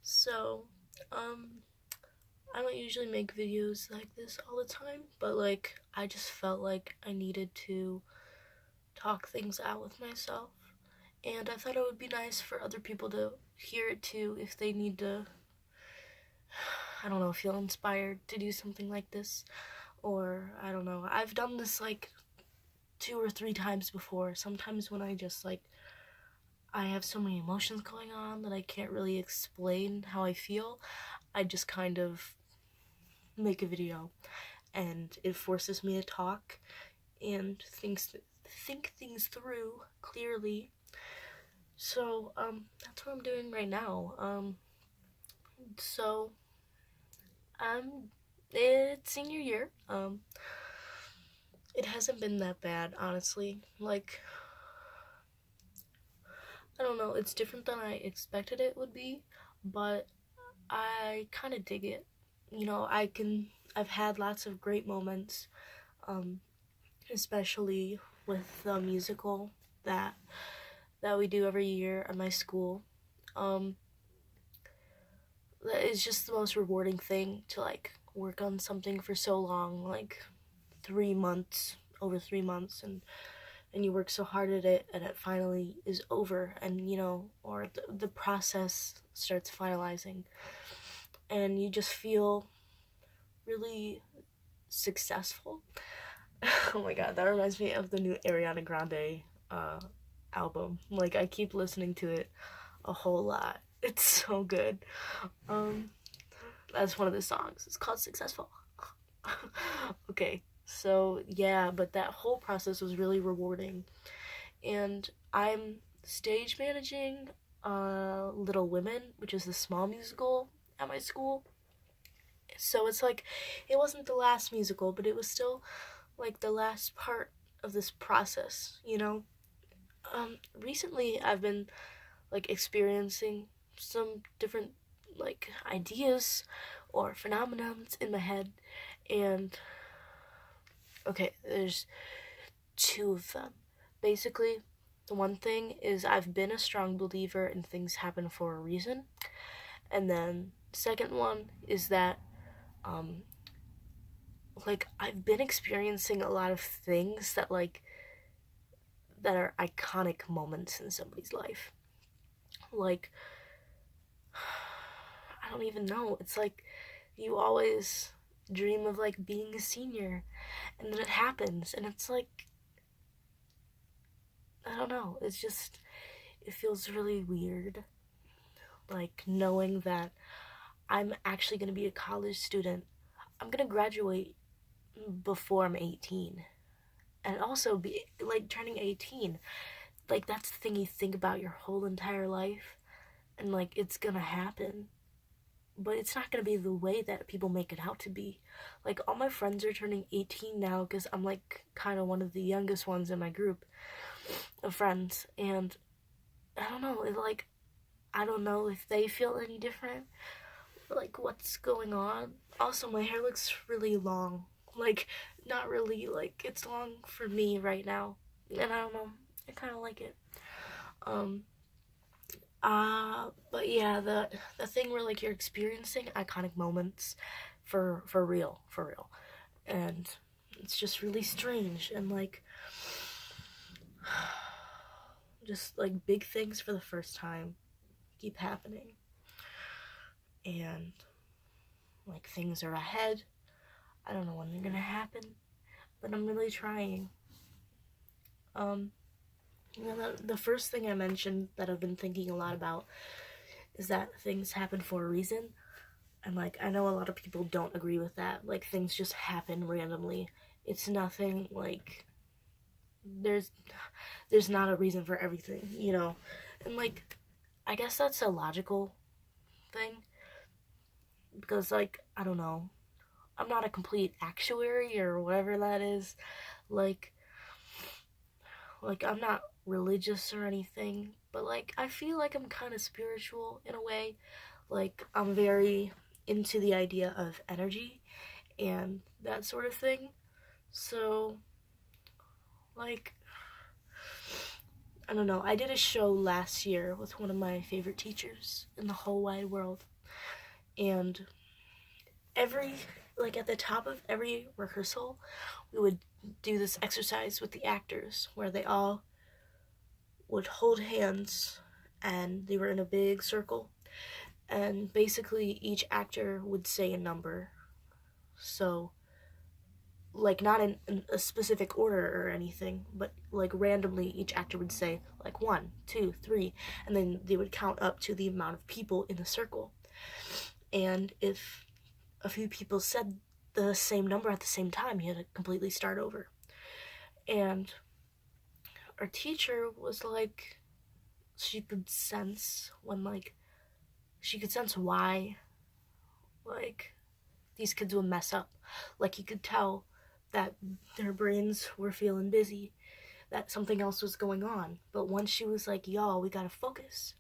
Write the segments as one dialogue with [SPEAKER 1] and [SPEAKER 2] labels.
[SPEAKER 1] So, I don't usually make videos like this all the time, but I just felt like I needed to talk things out with myself. And I thought it would be nice for other people to hear it too if they need to, I don't know, feel inspired to do something like this. Or, I don't know. I've done this like 2 or 3 times before. Sometimes when I have so many emotions going on that I can't really explain how I feel, I just kind of make a video and it forces me to talk and think things through clearly. So that's what I'm doing right now. So um it's senior year. It hasn't been that bad, honestly. I don't know, it's different than I expected it would be, but I kind of dig it. I've had lots of great moments, um, especially with the musical that that we do every year at my school. Um, it's just the most rewarding thing to work on something for so long, like 3 months, over 3 months, and you work so hard at it, and it finally is over, and or the process starts finalizing, and you just feel really successful. Oh my god, that reminds me of the new Ariana Grande uh, album. I keep listening to it a whole lot. It's so good. Um, that's one of the songs. It's called Successful. Okay, so yeah, but that whole process was really rewarding. And I'm stage managing Little Women, which is the small musical at my school. So it's it wasn't the last musical, but it was still the last part of this process, Recently I've been experiencing some different ideas or phenomenons in my head, and okay, there's two of them. Basically, the one thing is I've been a strong believer in things happen for a reason, and then the second one is that um I've been experiencing a lot of things that are iconic moments in somebody's life. Like, I don't even know. It's you always dream of being a senior, and then it happens, and it's I don't know. It feels really weird. Knowing that I'm actually going to be a college student. I'm going to graduate before I'm 18. And also be turning 18. That's the thing you think about your whole entire life, and it's gonna happen, but it's not gonna be the way that people make it out to be. All my friends are turning 18 now because I'm kind of one of the youngest ones in my group of friends, and I don't know, I don't know if they feel any different, what's going on. Also, my hair looks really long, like not really, it's long for me right now, and I don't know, I kind of like it. um but yeah, the thing where you're experiencing iconic moments for real, for real, and it's just really strange, and just big things for the first time keep happening, and things are ahead. I don't know when they're gonna happen, but I'm really trying. um the first thing I mentioned that I've been thinking a lot about is that things happen for a reason. And I know a lot of people don't agree with that. Things just happen randomly. It's nothing there's there's not a reason for everything, And I guess that's a logical thing, because I don't know. I'm not a complete actuary or whatever that is. Like I'm not religious or anything, but I feel like I'm kind of spiritual in a way. I'm very into the idea of energy and that sort of thing. So like I don't know. I did a show last year with one of my favorite teachers in the whole wide world. And every, like at the top of every rehearsal, we would do this exercise with the actors where they all would hold hands and they were in a big circle. And basically, each actor would say a number. So, like, not in a specific order or anything, but like randomly, each actor would say, like, 1, 2, 3, and then they would count up to the amount of people in the circle. And if a few people said the same number at the same time, you had to completely start over. And our teacher was like, she could sense when, like, she could sense why, like, these kids would mess up. Like, you could tell that their brains were feeling busy, that something else was going on. But once she was like, y'all, we gotta focus.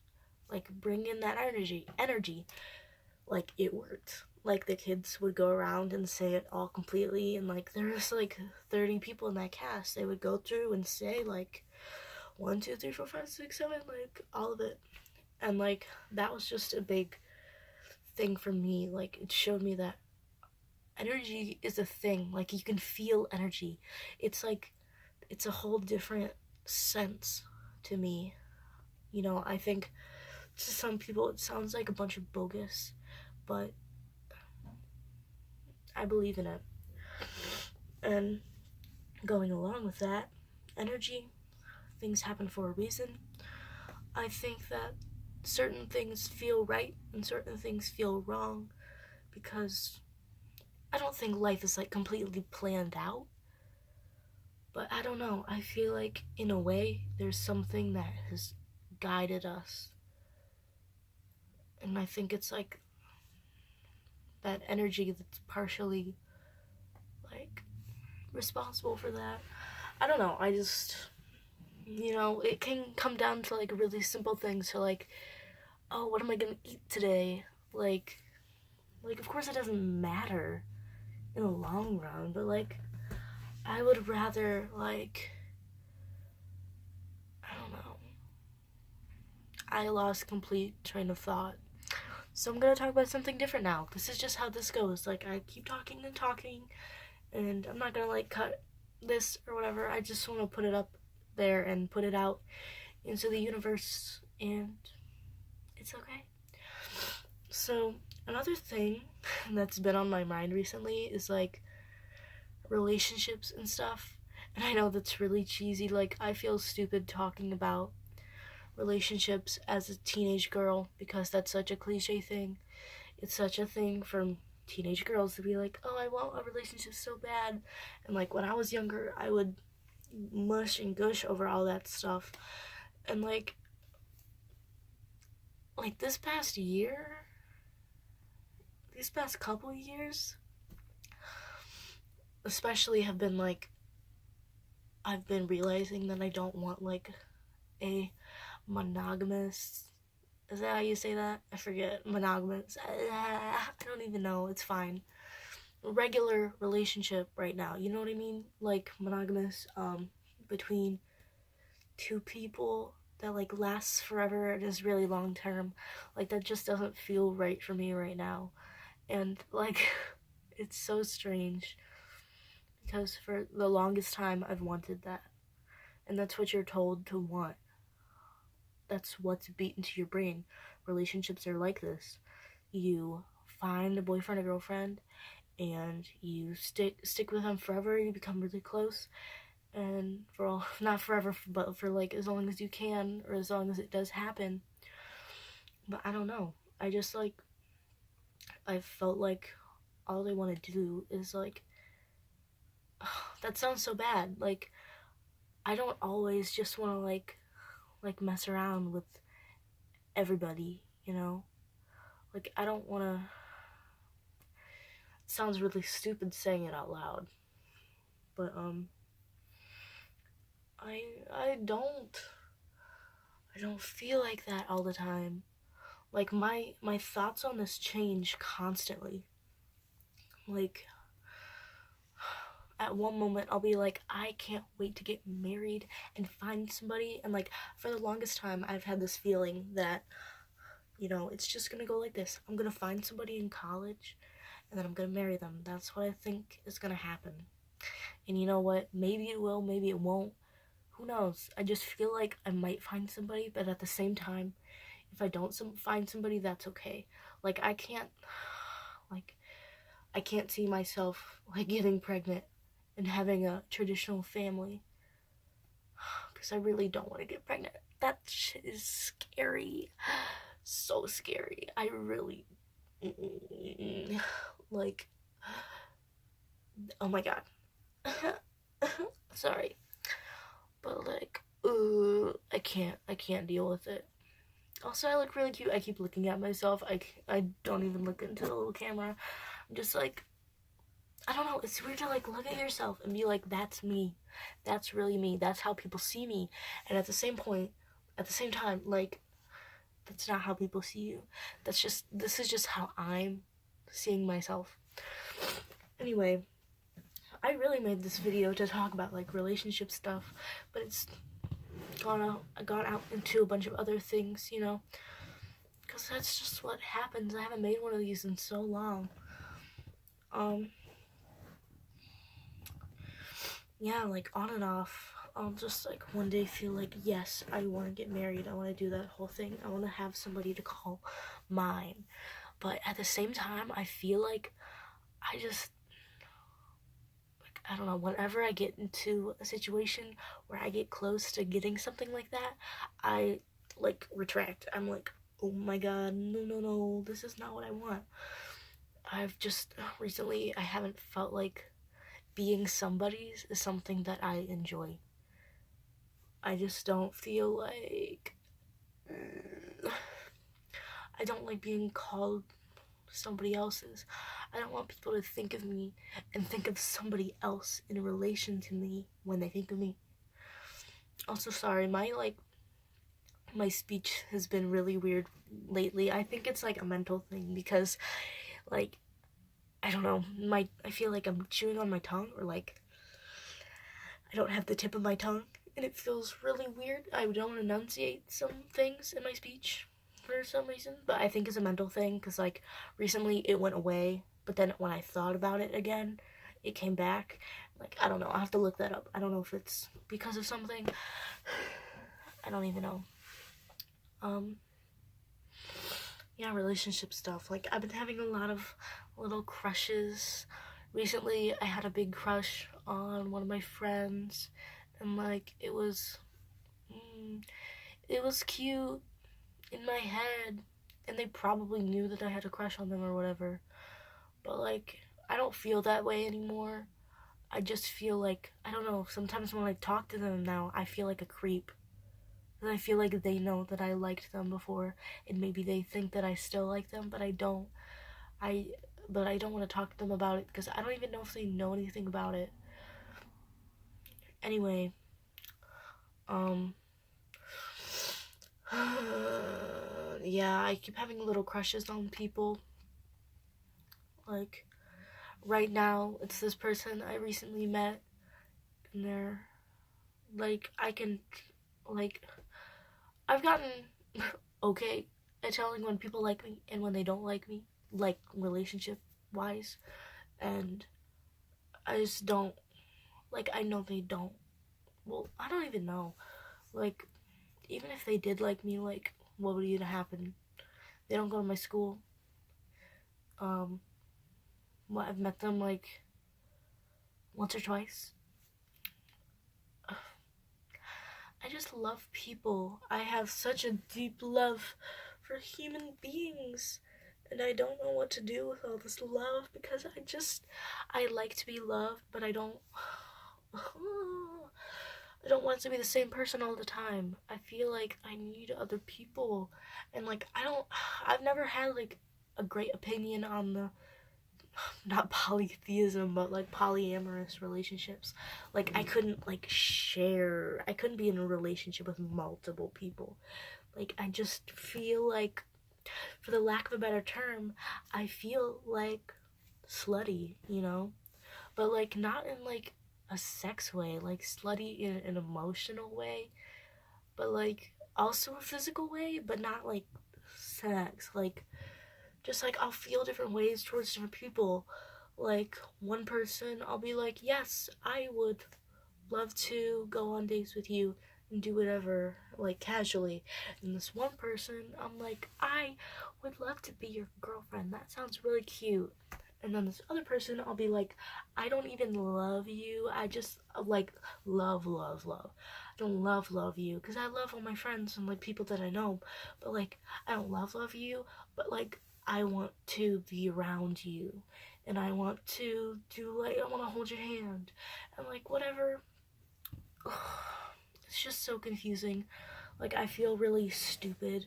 [SPEAKER 1] Like, bring in that energy. Like, it worked. Like, the kids would go around and say it all completely, and like, there was like 30 people in that cast. They would go through and say like 1, 2, 3, 4, 5, 6, 7, like all of it. And like, that was just a big thing for me. Like, it showed me that energy is a thing. Like, you can feel energy. It's like, it's a whole different sense to me. You know, I think to some people it sounds like a bunch of bogus, but I believe in it. And going along with that, energy, things happen for a reason. I think that certain things feel right and certain things feel wrong because I don't think life is like completely planned out. But I don't know. I feel like in a way there's something that has guided us. And I think it's like that energy that's partially like responsible for that. I don't know. I just, you know, it can come down to like really simple things. So like, oh, what am I gonna eat today? Like of course it doesn't matter in the long run, but like, I would rather like, I don't know. I lost complete train of thought. So I'm gonna talk about something different now. This is just how this goes. Like, I keep talking and talking, and I'm not gonna like cut this or whatever. I just want to put it up there and put it out into the universe, and it's okay. So another thing that's been on my mind recently is like relationships and stuff. And I know that's really cheesy. Like, I feel stupid talking about relationships as a teenage girl because that's such a cliche thing. It's such a thing for teenage girls to be like, oh, I want a relationship so bad. And like, when I was younger, I would mush and gush over all that stuff. And like this past year, these past couple years especially, have been like, I've been realizing that I don't want like a monogamous, is that how you say that? I forget. Monogamous. I don't even know. It's fine. Regular relationship right now. You know what I mean? Like monogamous, between two people that like lasts forever and is really long term. Like, that just doesn't feel right for me right now. And like, it's so strange because for the longest time I've wanted that. And that's what you're told to want. That's what's beat into your brain. Relationships are like this. You find a boyfriend or girlfriend and you stick with them forever. You become really close, and for all, not forever, but for like as long as you can, or as long as it does happen. But I don't know. I just like, I felt like all they want to do is like, that sounds so bad. Like, I don't always just want to like mess around with everybody, you know? Like, I don't want to, it sounds really stupid saying it out loud, but I don't feel like that all the time. Like, my thoughts on this change constantly. Like, at one moment I'll be like, I can't wait to get married and find somebody. And like, for the longest time, I've had this feeling that, you know, it's just gonna go like this. I'm gonna find somebody in college and then I'm gonna marry them. That's what I think is gonna happen. And you know what? Maybe it will, maybe it won't. Who knows? I just feel like I might find somebody, but at the same time, if I don't find somebody, that's okay. Like, like, I can't see myself, like, getting pregnant and having a traditional family. Because I really don't want to get pregnant. That shit is scary. So scary. I really, like, oh my god. Sorry. But, like, I can't deal with it. Also, I look really cute. I keep looking at myself. I don't even look into the little camera. I'm just like, I don't know. It's weird to like look at yourself and be like, that's me. That's really me. That's how people see me. And at the same time, like, that's not how people see you. This is just how I'm seeing myself. Anyway, I really made this video to talk about like relationship stuff, but it's gone out into a bunch of other things, you know, because that's just what happens. I haven't made one of these in so long. Yeah, like on and off. I'll just like one day feel like, yes, I want to get married. I want to do that whole thing. I want to have somebody to call mine. But at the same time, I feel like I just, like, I don't know, whenever I get into a situation where I get close to getting something like that, I like retract. I'm like, oh my god, no, this is not what I want. I've just recently, I haven't felt like being somebody's is something that I enjoy. I just don't feel like I don't like being called somebody else's. I don't want people to think of me and think of somebody else in relation to me when they think of me. Also, sorry, my speech has been really weird lately. I think it's like a mental thing because, like, I don't know, I feel like I'm chewing on my tongue, or like I don't have the tip of my tongue, and it feels really weird. I don't enunciate some things in my speech for some reason, but I think it's a mental thing because like recently it went away, but then when I thought about it again, it came back. Like, I don't know, I'll have to look that up. I don't know if it's because of something. I don't even know. Yeah, relationship stuff. Like, I've been having a lot of little crushes. Recently, I had a big crush on one of my friends, and like, it was cute in my head, and they probably knew that I had a crush on them or whatever. But like, I don't feel that way anymore. I just feel like, I don't know, sometimes when I talk to them now, I feel like a creep. And I feel like they know that I liked them before, and maybe they think that I still like them, but I don't. But I don't want to talk to them about it because I don't even know if they know anything about it. Anyway, yeah, I keep having little crushes on people. Like, right now, it's this person I recently met, and they're, like, I've gotten okay at telling when people like me and when they don't like me, like, relationship-wise, and I just don't, like, I know they don't. Well, I don't even know. Like, even if they did like me, like, what would even happen? They don't go to my school. I've met them, like, once or twice. I just love people. I have such a deep love for human beings. And I don't know what to do with all this love because I like to be loved, but I don't want to be the same person all the time. I feel like I need other people. And like, I've never had like a great opinion on the, not polytheism, but like polyamorous relationships. Like, I couldn't be in a relationship with multiple people. Like, I just feel like, for the lack of a better term, I feel like slutty, you know? but like not in like a sex way, like slutty in an emotional way, but like also a physical way, but not like sex. Like just like I'll feel different ways towards different people. Like one person, I'll be like, yes, I would love to go on dates with you and do whatever, like casually. And this one person, I'm like, I would love to be your girlfriend. That sounds really cute. And then this other person, I'll be like, I don't even love you. I just like love. I don't love you because I love all my friends and like people that I know. But like, I don't love you. But like, I want to be around you. And I want to do like, I want to hold your hand. And like, whatever. It's just so confusing. Like, I feel really stupid.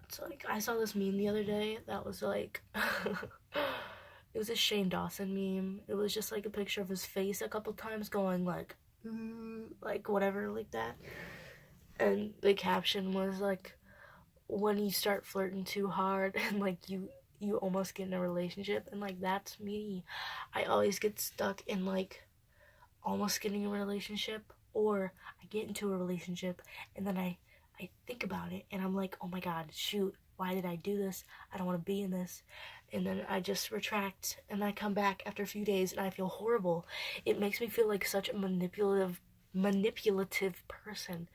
[SPEAKER 1] It's like, I saw this meme the other day that was like, it was a Shane Dawson meme. It was just like a picture of his face a couple times going like whatever, like that. And the caption was like, when you start flirting too hard and like you almost get in a relationship. And like, that's me. I always get stuck in like almost getting a relationship, or I get into a relationship and then I think about it and I'm like, oh my god, shoot, why did I do this? I don't want to be in this. And then I just retract and I come back after a few days and I feel horrible. It makes me feel like such a manipulative person,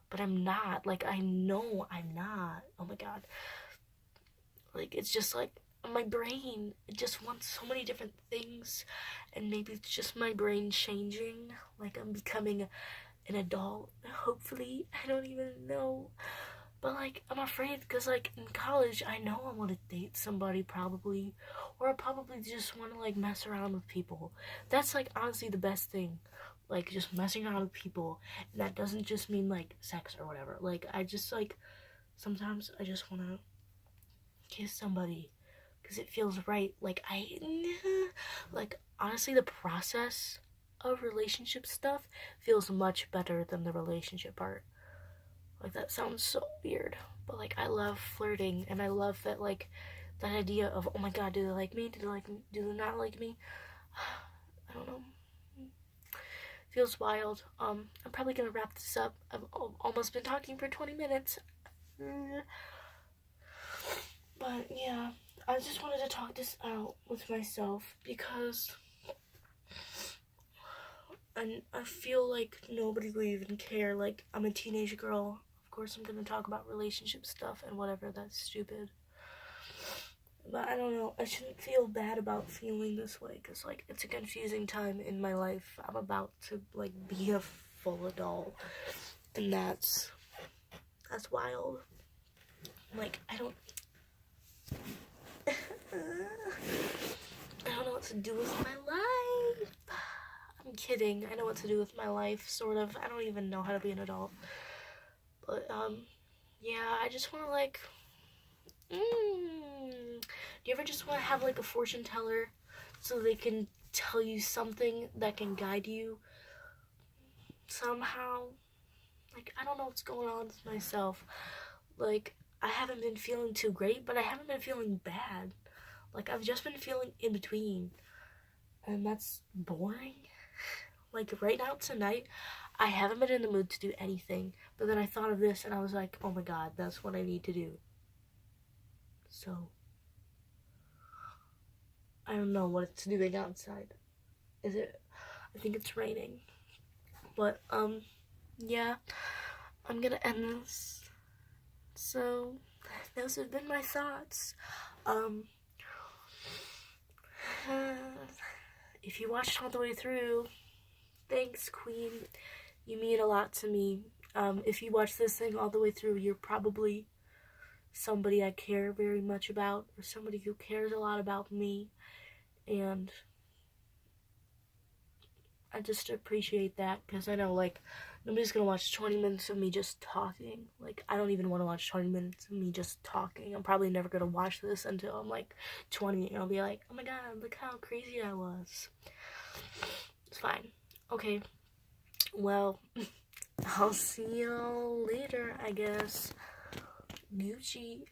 [SPEAKER 1] but I'm not. Like, I know I'm not. Oh my god. Like, it's just like my brain, it just wants so many different things, and maybe it's just my brain changing. Like, I'm becoming an adult, hopefully. I don't even know. But like, I'm afraid because like in college, I know I want to date somebody probably, or I probably just want to like mess around with people. That's like honestly the best thing. Like, just messing around with people, and that doesn't just mean like sex or whatever. Like, I just like, sometimes I just want to kiss somebody because it feels right. Like, like, honestly, the process of relationship stuff feels much better than the relationship part. Like, that sounds so weird, but like, I love flirting, and I love that, like, that idea of, oh my god, do they like me? Do they like me? Do they not like me? I don't know. Feels wild. I'm probably gonna wrap this up. I've almost been talking for 20 minutes. But yeah, I just wanted to talk this out with myself because I feel like nobody will even care. Like, I'm a teenage girl. Of course I'm gonna talk about relationship stuff and whatever. That's stupid. But I don't know. I shouldn't feel bad about feeling this way because like, it's a confusing time in my life. I'm about to like be a full adult, and that's wild. Like, I don't know what to do with my life. I'm kidding. I know what to do with my life, sort of. I don't even know how to be an adult. But, yeah, I just want to, like, do you ever just want to have, like, a fortune teller so they can tell you something that can guide you somehow? Like, I don't know what's going on with myself. Like, I haven't been feeling too great, but I haven't been feeling bad. Like, I've just been feeling in between. And that's boring. Like, right now, tonight, I haven't been in the mood to do anything. But then I thought of this, and I was like, oh my god, that's what I need to do. So, I don't know what it's doing outside. Is it? I think it's raining. But, yeah, I'm gonna end this. So, those have been my thoughts. If you watched all the way through, thanks, Queen. You mean a lot to me. If you watch this thing all the way through, you're probably somebody I care very much about, or somebody who cares a lot about me, and I just appreciate that, because I know, like, nobody's gonna watch 20 minutes of me just talking. Like, I don't even want to watch 20 minutes of me just talking. I'm probably never gonna watch this until I'm, like, 20, and I'll be like, oh my god, look how crazy I was. It's fine. Okay. Well, I'll see y'all later, I guess. Gucci.